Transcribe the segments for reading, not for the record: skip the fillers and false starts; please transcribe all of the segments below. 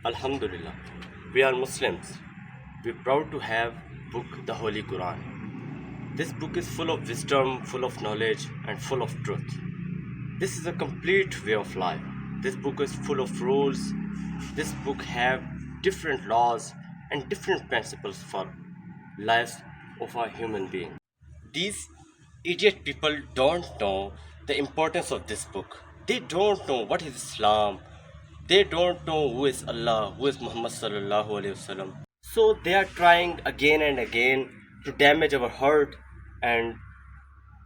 Alhamdulillah, we are Muslims. We're proud to have book the Holy Quran. This book is full of wisdom, full of knowledge, and full of truth. This is a complete way of life. This book is full of rules. This book have different laws and different principles for lives of a human being. These idiot people don't know the importance of this book. They don't know what is Islam. They don't know who is Allah, who is Muhammad sallallahu alaihi wasallam. So they are trying again and again to damage our heart, and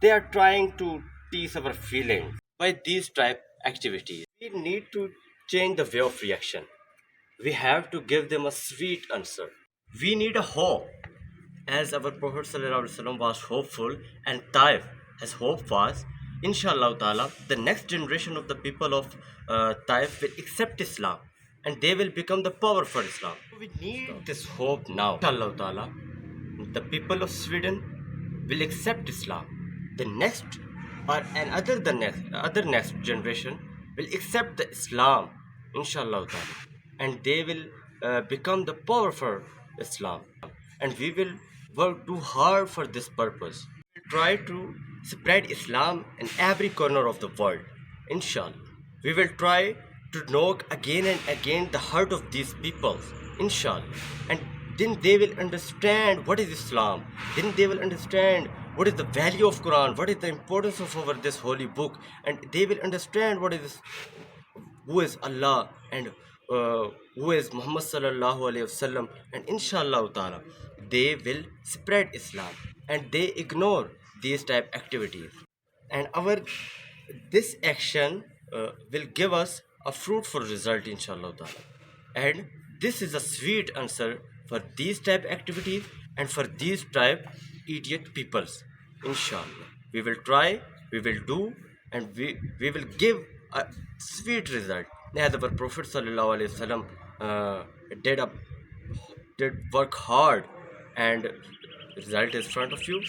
they are trying to tease our feelings by these type activities. We need to change the way of reaction. We have to give them a sweet answer. We need a hope. As our Prophet ﷺ was hopeful and Taif has hope was, inshallah ta'ala, the next generation of the people of Taif will accept Islam and they will become the power for Islam. We need this hope now. Inshallah ta'ala, the people of Sweden will accept Islam. The next or another the next generation will accept the Islam, inshallah ta'ala, and they will become the power for Islam, and we will work too hard for this purpose. Try to spread Islam in every corner of the world, inshallah. We will try to knock again and again the heart of these people, inshallah, and then they will understand what is Islam. Then they will understand what is the value of Quran, what is the importance of our this holy book, and they will understand what is who is Allah and who is Muhammad sallallahu alaihi wasallam, and inshallah ta'ala they will spread Islam and they ignore these type activities, and our this action will give us a fruitful result, inshallah ta'ala. And this is a sweet answer for these type activities and for these type idiot peoples, inshallah. We will try, we will do, and we will give a sweet result. As our Prophet sallallahu alaihi wasallam did work hard, and result is in front of you.